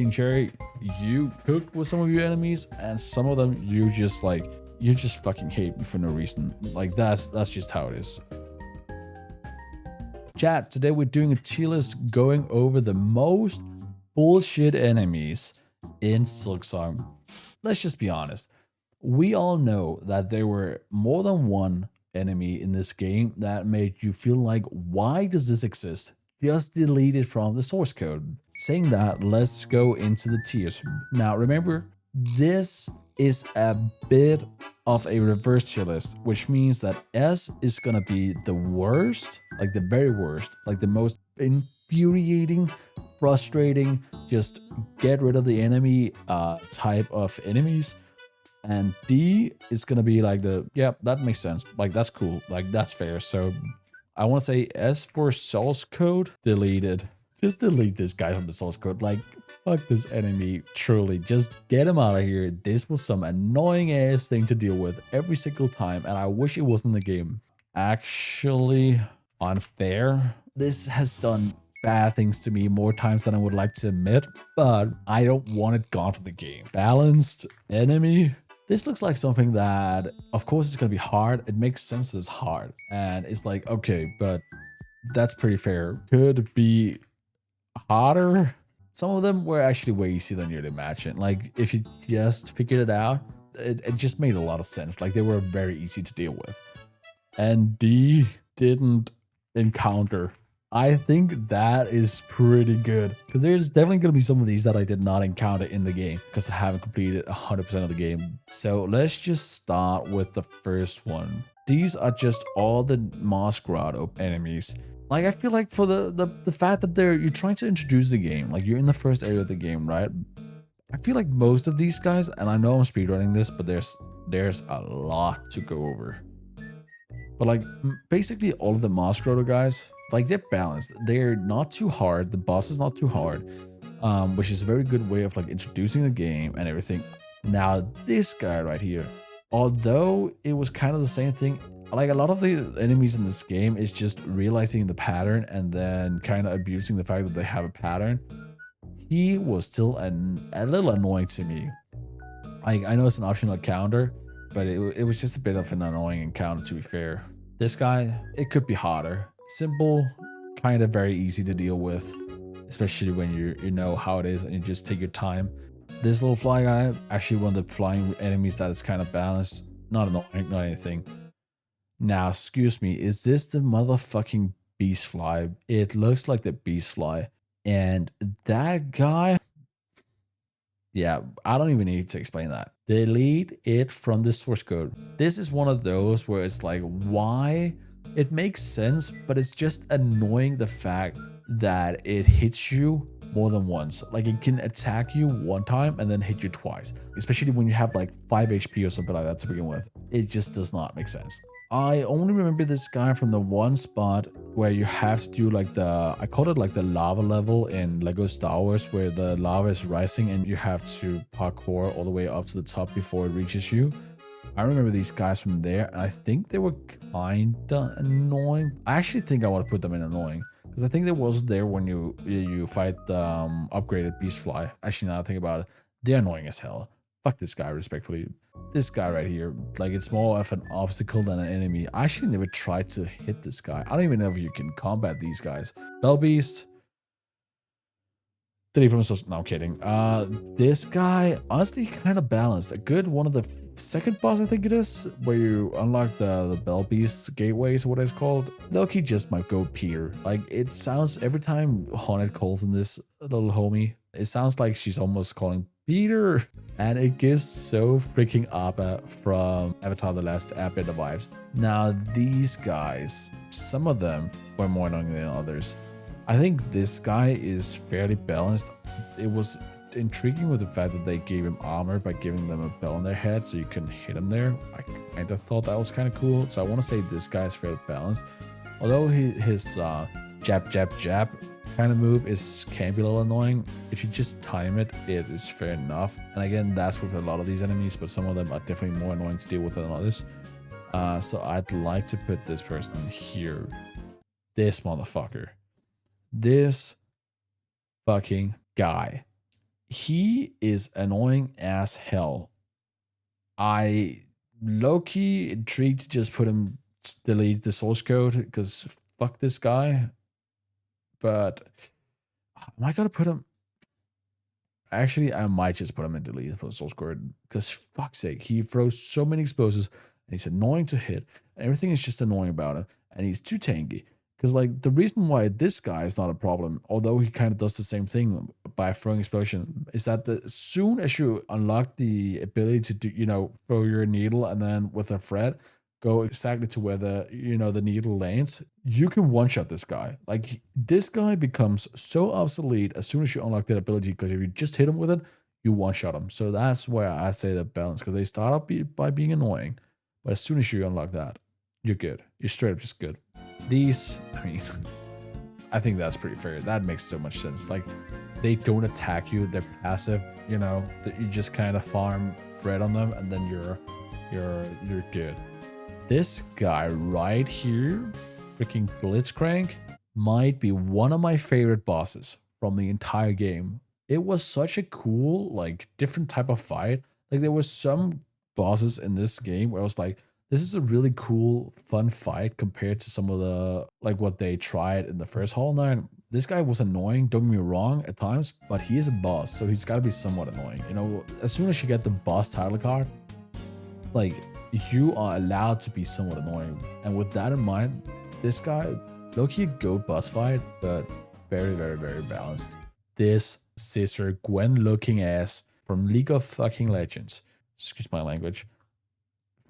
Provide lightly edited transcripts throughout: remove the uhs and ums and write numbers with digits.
King Cherry, you cook with some of your enemies, and some of them you just fucking hate me for no reason. Like that's just how it is. Chat, today we're doing a tier list going over the most bullshit enemies in Silksong. Let's just be honest. We all know that there were more than one enemy in this game that made you feel like, why does this exist? Just delete it from the source code. Saying that, let's go into the tiers. Now remember, this is a bit of a reverse tier list, which means that S is gonna be the worst, like the very worst, like the most infuriating, frustrating, just get rid of the enemy type of enemies. And D is gonna be like the, yeah, that makes sense, like that's cool, like that's fair. So I want to say S for source code, deleted. Just delete this guy from the source code. Like, fuck this enemy. Truly, just get him out of here. This was some annoying ass thing to deal with every single time, and I wish it wasn't the game. Actually, unfair. This has done bad things to me more times than I would like to admit, but I don't want it gone from the game. Balanced enemy. This looks like something that, of course, it's gonna be hard. It makes sense that it's hard, and it's like, okay, but that's pretty fair. Could be harder. Some of them were actually way easier than you'd imagine. Like, if you just figured it out, it just made a lot of sense. Like, they were very easy to deal with. And D didn't encounter. I think that is pretty good, because there's definitely going to be some of these that I did not encounter in the game because I haven't completed 100% of the game. So let's just start with the first one. These are just all the Masquerade enemies. Like, I feel like for the fact that you're trying to introduce the game, like you're in the first area of the game, right? I feel like most of these guys, and I know I'm speedrunning this, but there's a lot to go over. But like basically all of the Masquerade guys, like they're balanced. They're not too hard. The boss is not too hard, which is a very good way of like introducing the game and everything. Now this guy right here, although it was kind of the same thing, like a lot of the enemies in this game is just realizing the pattern and then kind of abusing the fact that they have a pattern. He was still a little annoying to me. Like, I know it's an optional counter, but it was just a bit of an annoying encounter, to be fair. This guy, it could be harder. Simple, kind of very easy to deal with, especially when you know how it is and you just take your time. This little fly guy, actually one of the flying enemies that is kind of balanced. Not annoying, not anything. Now, excuse me, is this the motherfucking beast fly? It looks like the beast fly. And that guy, yeah, I don't even need to explain that. Delete it from the source code. This is one of those where it's like, why? It makes sense, but it's just annoying the fact that it hits you more than once. Like, it can attack you one time and then hit you twice, especially when you have like 5 HP or something like that to begin with. It just does not make sense. I only remember this guy from the one spot where you have to do like I called it like the lava level in Lego Star Wars, where the lava is rising and you have to parkour all the way up to the top before it reaches you. I remember these guys from there, and I think they were kinda annoying. I actually think I want to put them in annoying, because I think there was there when you fight the upgraded beast fly. Actually, now that I think about it, they're annoying as hell. Fuck this guy, respectfully. This guy right here, like, it's more of an obstacle than an enemy. I actually never tried to hit this guy. I don't even know if you can combat these guys. Bell Beast. Delete from no, I'm kidding. This guy, honestly, kind of balanced. A good one of the second boss, I think it is, where you unlock the Bell Beast gateways, what it's called. Loki just might go Peter. Like, it sounds, every time Haunted calls in this little homie, it sounds like she's almost calling Peter, and it gives so freaking Appa from Avatar: The Last Airbender vibes. Now, these guys, some of them were more annoying than others. I think this guy is fairly balanced. It was intriguing with the fact that they gave him armor by giving them a bell on their head so you can hit him there. I kind of thought that was kind of cool. So I want to say this guy is fairly balanced. Although his jab, jab, jab kind of move can be a little annoying. If you just time it, it is fair enough. And again, that's with a lot of these enemies, but some of them are definitely more annoying to deal with than others. So I'd like to put this person here. This motherfucker. This fucking guy. He is annoying as hell. I low-key intrigued to just put him delete the source code because fuck this guy. But am I gonna put him? Actually, I might just put him in delete for the source code because fuck's sake, he throws so many explosives and he's annoying to hit. Everything is just annoying about him, and he's too tanky. Because like the reason why this guy is not a problem, although he kind of does the same thing by throwing explosion, is that as soon as you unlock the ability to do, throw your needle and then with a thread go exactly to where the needle lands, you can one shot this guy. Like this guy becomes so obsolete as soon as you unlock that ability, because if you just hit him with it, you one shot him. So that's where I say the balance, because they start up by being annoying, but as soon as you unlock that, you're good. You're straight up just good. These, I mean, I think that's pretty fair. That makes so much sense. Like they don't attack you; they're passive. That you just kind of farm thread on them, and then you're good. This guy right here, freaking Blitzcrank, might be one of my favorite bosses from the entire game. It was such a cool, like, different type of fight. Like there was some bosses in this game where I was like, this is a really cool, fun fight compared to some of the, like, what they tried in the first Hollow Knight. This guy was annoying, don't get me wrong, at times, but he is a boss, so he's got to be somewhat annoying. As soon as you get the boss title card, like, you are allowed to be somewhat annoying. And with that in mind, this guy, low-key a goat boss fight, but very, very, very balanced. This Sister Gwen-looking ass from League of fucking Legends, excuse my language,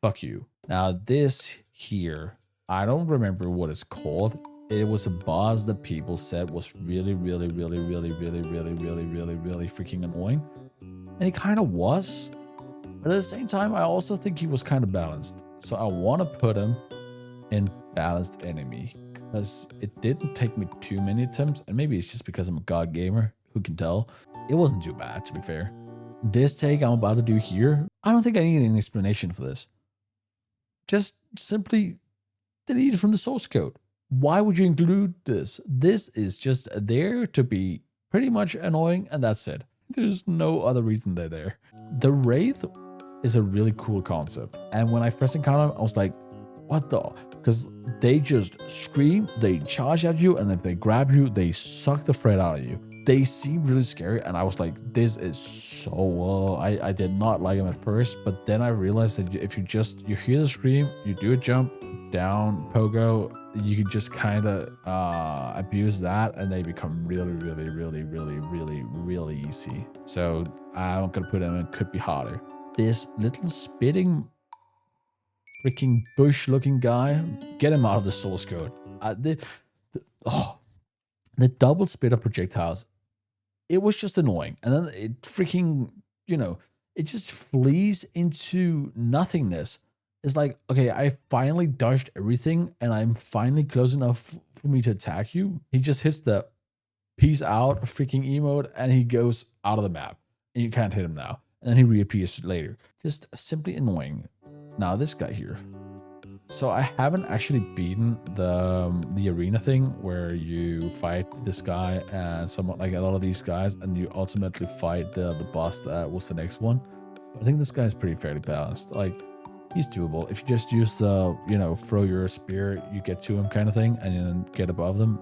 fuck you. Now this here, I don't remember what it's called. It was a boss that people said was really, really, really, really, really, really, really, really, really freaking annoying. And he kind of was. But at the same time, I also think he was kind of balanced. So I want to put him in balanced enemy, because it didn't take me too many attempts. And maybe it's just because I'm a god gamer, who can tell. It wasn't too bad, to be fair. This take I'm about to do here, I don't think I need an explanation for this. Just simply delete it from the source code. Why would you include this? This is just there to be pretty much annoying, and that's it. There's no other reason they're there. The Wraith is a really cool concept. And when I first encountered them, I was like, what the? Because they just scream, they charge at you, and if they grab you, they suck the thread out of you. They seem really scary, and I was like, this is so I did not like them at first, but then I realized that if you hear the scream, you do a jump down, pogo, you can just kind of abuse that, and they become really, really, really, really, really, really easy. So I'm gonna put them in could be harder. This little spitting freaking bush looking guy, get him out of the source code. The double spit of projectiles, it was just annoying. And then it freaking, it just flees into nothingness. It's like, okay, I finally dodged everything and I'm finally close enough for me to attack you. He just hits the peace out freaking emote and he goes out of the map and you can't hit him now. And then he reappears later. Just simply annoying. Now this guy here. So I haven't actually beaten the arena thing where you fight this guy and somewhat like a lot of these guys, and you ultimately fight the boss that was the next one. But I think this guy is pretty fairly balanced. Like, he's doable if you just use the throw your spear, you get to him kind of thing, and then get above them.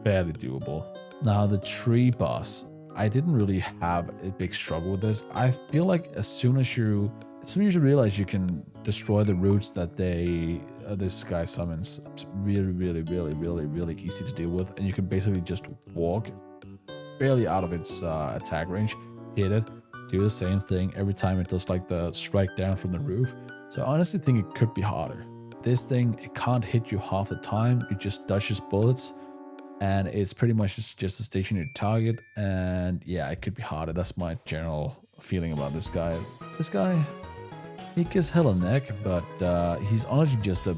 Fairly doable. Now the tree boss, I didn't really have a big struggle with this. I feel like as soon as you realize you can destroy the roots that this guy summons, it's really, really, really, really, really easy to deal with, and you can basically just walk barely out of its attack range, hit it, do the same thing every time it does like the strike down from the roof. So I honestly think it could be harder. This thing, it can't hit you half the time. You just dodge his bullets, and it's pretty much just a stationary target. And yeah, it could be harder. That's my general feeling about this guy. This guy, he gives hella neck, but he's honestly just a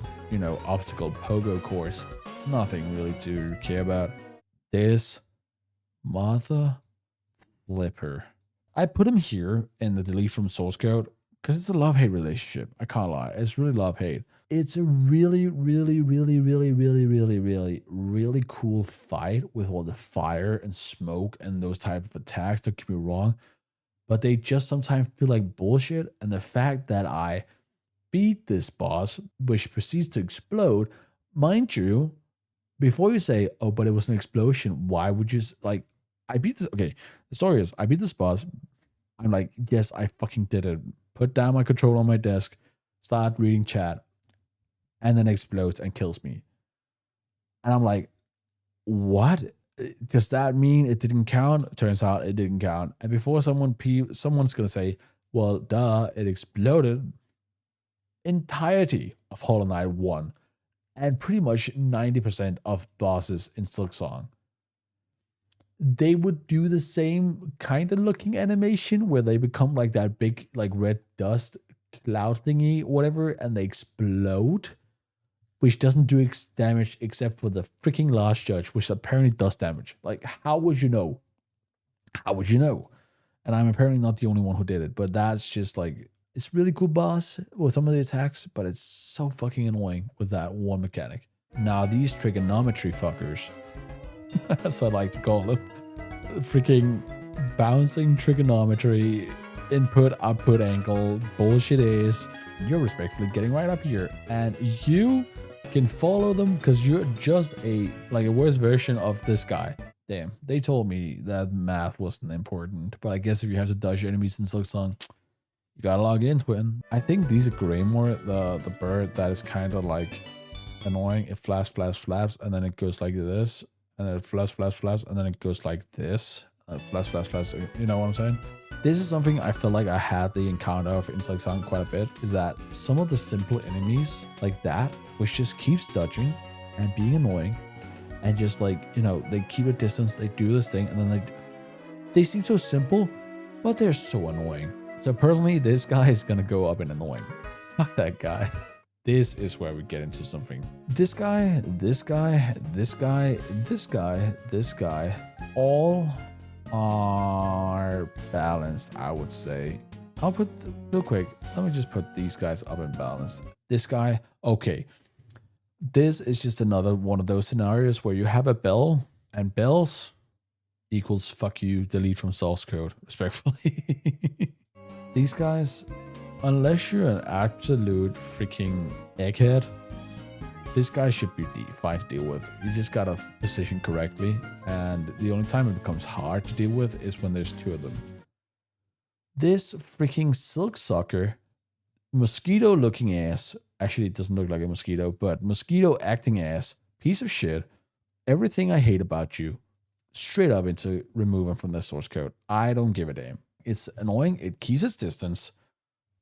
obstacle pogo course. Nothing really to care about. This Martha Flipper, I put him here in the delete from source code because it's a love-hate relationship. I can't lie. It's really love-hate. It's a really, really, really, really, really, really, really, really cool fight with all the fire and smoke and those type of attacks. Don't get me wrong, but they just sometimes feel like bullshit. And the fact that I beat this boss, which proceeds to explode, mind you, before you say, "Oh, but it was an explosion," why would you like? I beat this. Okay, the story is I beat this boss. I'm like, yes, I fucking did it. Put down my controller on my desk, start reading chat, and then explodes and kills me. And I'm like, what? Does that mean it didn't count? Turns out it didn't count. And before someone's gonna say, well, duh, it exploded. Entirety of Hollow Knight 1 and pretty much 90% of bosses in Silksong, they would do the same kind of looking animation where they become like that big like red dust cloud thingy, whatever, and they explode, which doesn't do damage except for the freaking last judge, which apparently does damage. Like, how would you know? How would you know? And I'm apparently not the only one who did it, but that's just like, it's really cool boss with some of the attacks, but it's so fucking annoying with that one mechanic. Now, these trigonometry fuckers, as I like to call them, freaking bouncing trigonometry, input, output angle, bullshit is, you're respectfully getting right up here. And you can follow them because you're just a worse version of this guy. Damn, they told me that math wasn't important, but I guess if you have to dodge enemies in Silksong, you gotta log into it. I think these are Greymore, the bird that is kind of like annoying. It flaps, and then it goes like this, and then it flaps, and then it goes like this. Flaps. You know what I'm saying? This is something I feel like I had the encounter of in Silksong quite a bit, is that some of the simple enemies like that, which just keeps dodging and being annoying, and just like, you know, they keep a distance, they do this thing, and then they seem so simple, but they're so annoying. So personally, this guy is gonna go up in annoying. Fuck that guy. This is where we get into something. This guy, all are balanced, I would say. I'll put, real quick, let me just put these guys up in balance. This guy, okay. This is just another one of those scenarios where you have a bell, and bells equals fuck you, delete from source code, respectfully. These guys, unless you're an absolute freaking egghead, this guy should be fine to deal with. You just gotta position correctly, and the only time it becomes hard to deal with is when there's two of them. This freaking Silksong, mosquito looking ass, actually it doesn't look like a mosquito, but mosquito acting ass, piece of shit, everything I hate about you, straight up into removing from the source code. I don't give a damn. It's annoying, it keeps its distance,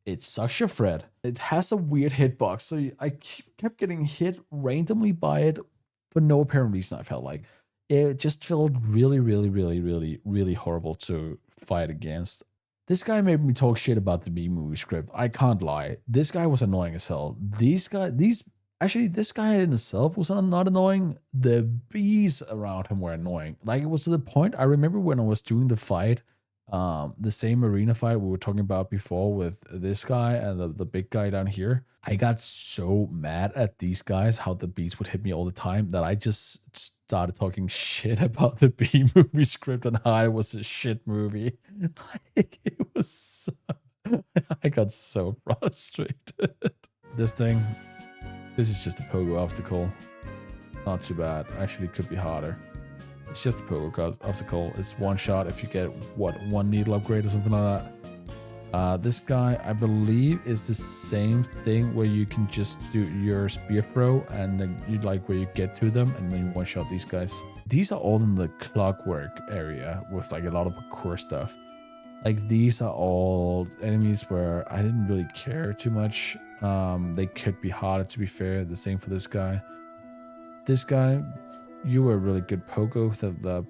it sucks your Fred. It has a weird hitbox, so I kept getting hit randomly by it for no apparent reason, I felt like. It just felt really, really, really, really, really horrible to fight against. This guy made me talk shit about the B-movie script. I can't lie. This guy was annoying as hell. This guy in itself was not annoying. The bees around him were annoying. Like, it was to the point, I remember when I was doing the fight, the same arena fight we were talking about before with this guy and the big guy down here, I got so mad at these guys, how the beats would hit me all the time, that I just started talking shit about the B movie script and how it was a shit movie. Like, it was so, I got so frustrated. This is just a pogo obstacle. Not too bad. Actually, could be harder. It's just a pogo obstacle. It's one shot if you get, what, one needle upgrade or something like that. This guy, I believe, is the same thing where you can just do your spear throw and then you like where you get to them and then you one shot these guys. These are all in the clockwork area with like a lot of parkour stuff. Like, these are all enemies where I didn't really care too much. They could be harder, to be fair. The same for this guy. This guy, you were a really good pogo to the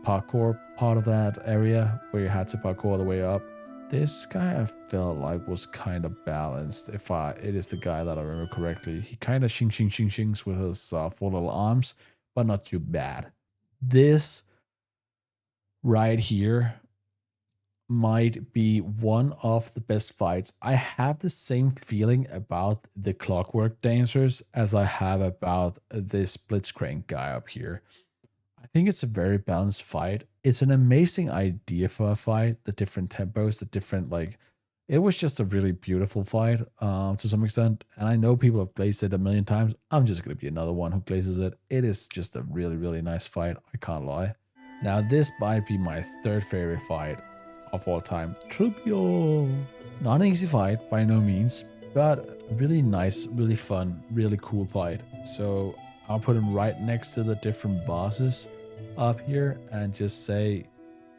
parkour part of that area where you had to parkour all the way up. This guy I felt like was kind of balanced. It is the guy that I remember correctly. He kind of shings with his 4 little arms, but not too bad. This right here, might be one of the best fights. I have the same feeling about the Clockwork Dancers as I have about this Blitzcrank guy up here. I think it's a very balanced fight. It's an amazing idea for a fight. The different tempos, the different like, it was just a really beautiful fight to some extent. And I know people have glazed it a million times. I'm just gonna be another one who glazes it. It is just a really, really nice fight. I can't lie. Now this might be my third favorite fight of all time. Trubio. Not an easy fight by no means, but really nice, really fun, really cool fight. So I'll put him right next to the different bosses up here and just say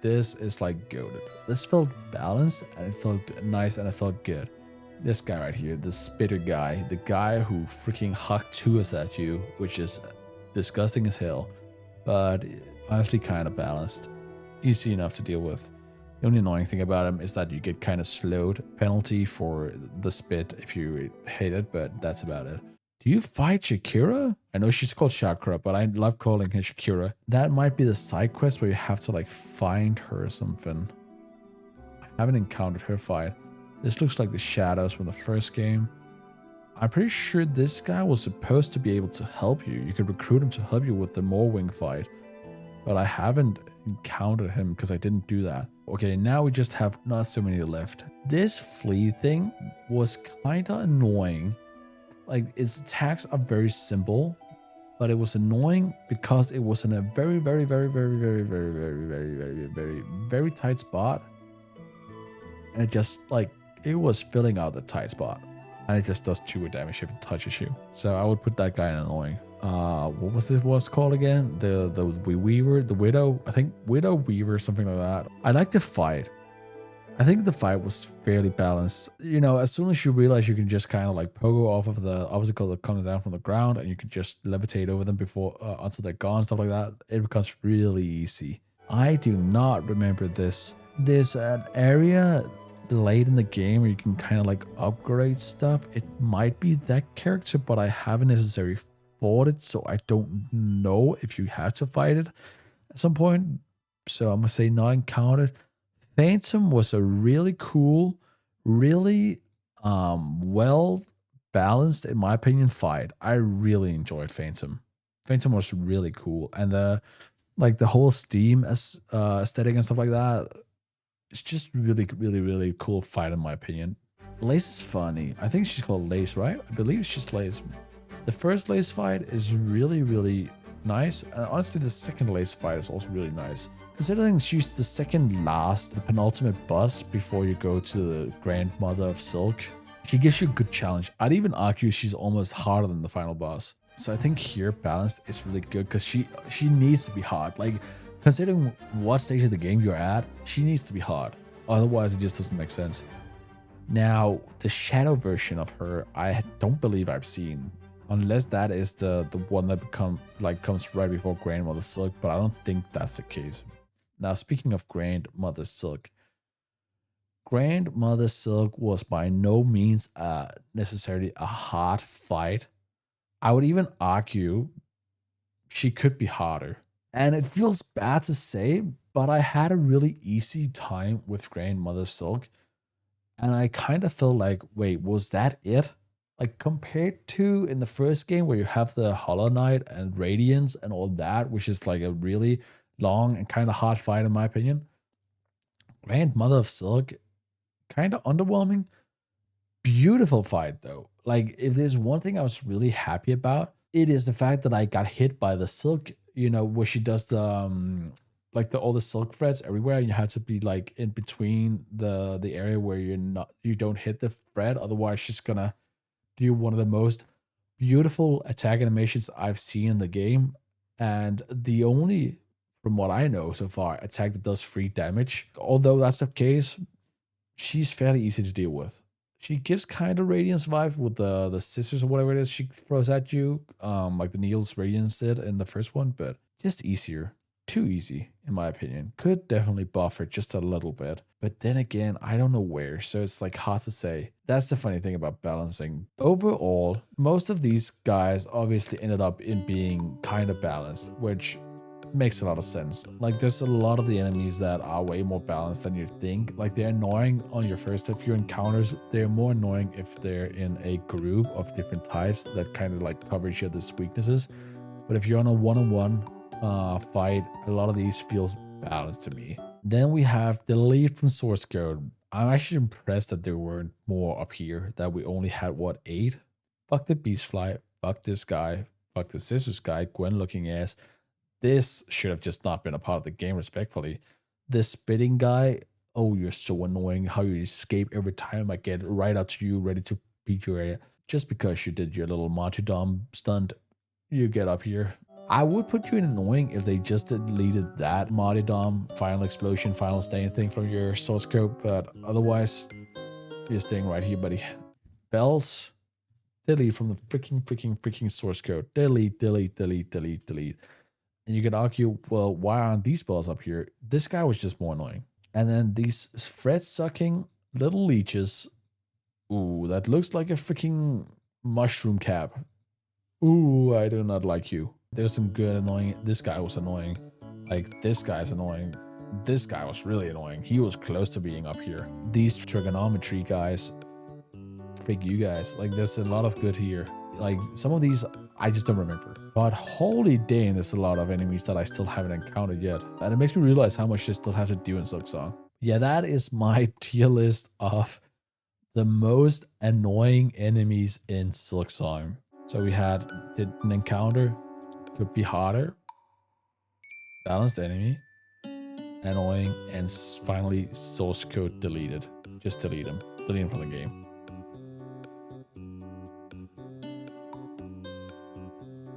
this is like goated. This felt balanced and it felt nice and it felt good. This guy right here, the spitter guy, the guy who freaking hucked tours at you, which is disgusting as hell, but honestly kind of balanced. Easy enough to deal with. The only annoying thing about him is that you get kind of slowed penalty for the spit if you hit it, but that's about it. Do you fight Shakira? I know she's called Chakra, but I love calling her Shakira. That might be the side quest where you have to like find her or something. I haven't encountered her fight. This looks like the shadows from the first game. I'm pretty sure this guy was supposed to be able to help you. You could recruit him to help you with the Morwing fight. But I haven't encountered him because I didn't do that. Okay, now we just have not so many left. This flea thing was kind of annoying. Like, its attacks are very simple, but it was annoying because it was in a very, very, very, very, very, very, very, very, very, very, very tight spot. And it just, like, it was filling out the tight spot. And it just does 2 damage if it touches you. So I would put that guy in annoying. What was this was called again? The Weaver, the Widow. I think Widow Weaver, something like that. I like the fight. I think the fight was fairly balanced. You know, as soon as you realize you can just kind of like pogo off of the obstacle that comes down from the ground, and you can just levitate over them before until they're gone, stuff like that, it becomes really easy. I do not remember this. There's an area late in the game where you can kind of like upgrade stuff. It might be that character, but I haven't necessarily fought it, so I don't know if you have to fight it at some point. So I'm gonna say not encountered. Phantom was a really cool, really well balanced, in my opinion, fight. I really enjoyed Phantom. Phantom was really cool, and the whole Steam aesthetic and stuff like that. It's just really, really, really cool fight in my opinion. Lace is funny. I think she's called Lace, right? I believe she's Lace. The first Lace fight is really, really nice. And honestly, the second Lace fight is also really nice. Considering she's the second last, the penultimate boss before you go to the Grandmother of Silk, she gives you a good challenge. I'd even argue she's almost harder than the final boss. So I think here balanced is really good because she needs to be hard. Like, considering what stage of the game you're at, she needs to be hard. Otherwise, it just doesn't make sense. Now, the shadow version of her, I don't believe I've seen. Unless that is the one that comes right before Grandmother Silk, but I don't think that's the case. Now, speaking of Grandmother Silk, Grandmother Silk was by no means necessarily a hard fight. I would even argue she could be harder. And it feels bad to say, but I had a really easy time with Grandmother Silk. And I kind of felt like, wait, was that it? Like, compared to in the first game where you have the Hollow Knight and Radiance and all that, which is like a really long and kind of hard fight in my opinion. Grandmother of Silk, kind of underwhelming. Beautiful fight though. Like, if there's one thing I was really happy about, it is the fact that I got hit by the Silk, you know, where she does the all the silk threads everywhere, and you have to be like in between the area where you don't hit the thread, otherwise she's gonna do one of the most beautiful attack animations I've seen in the game, and the only, from what I know so far, attack that does 3 damage. Although that's the case, she's fairly easy to deal with. She gives kind of Radiance vibe with the scissors or whatever it is she throws at you, like the Neil's Radiance did in the first one, but just easier. Too easy, in my opinion. Could definitely buff it just a little bit. But then again, I don't know where, so it's like hard to say. That's the funny thing about balancing. Overall, most of these guys obviously ended up in being kind of balanced, which makes a lot of sense. Like there's a lot of the enemies that are way more balanced than you think. Like they're annoying on your first few encounters. They're more annoying if they're in a group of different types that kind of like cover each other's weaknesses. But if you're on a one-on-one fight, a lot of these feels balanced to me. Then we have the lead from source code. I'm actually impressed that there weren't more up here, that we only had what, 8? Fuck the beast fly, fuck this guy, fuck the scissors guy, Gwen looking ass. This should have just not been a part of the game, respectfully. This spitting guy, oh, you're so annoying. How you escape every time I get right up to you, ready to beat your ass. Just because you did your little martyrdom stunt, you get up here. I would put you in annoying if they just deleted that martyrdom, final explosion, final stain thing from your source code, but otherwise, you're staying right here, buddy. Bells, delete from the freaking source code. Delete, delete, delete, delete, delete. And you could argue, well, why aren't these balls up here? This guy was just more annoying. And then these thread sucking little leeches. Ooh, that looks like a freaking mushroom cap. Ooh, I do not like you. There's some good annoying. This guy was annoying. Like, this guy's annoying. This guy was really annoying. He was close to being up here. These trigonometry guys. Freak you guys. Like, there's a lot of good here. Like, some of these I just don't remember. But holy dang, there's a lot of enemies that I still haven't encountered yet. And it makes me realize how much I still have to do in Silksong. Yeah, that is my tier list of the most annoying enemies in Silksong. So we had an encounter, could be harder, balanced enemy, annoying, and finally source code deleted. Just delete them. Delete them from the game.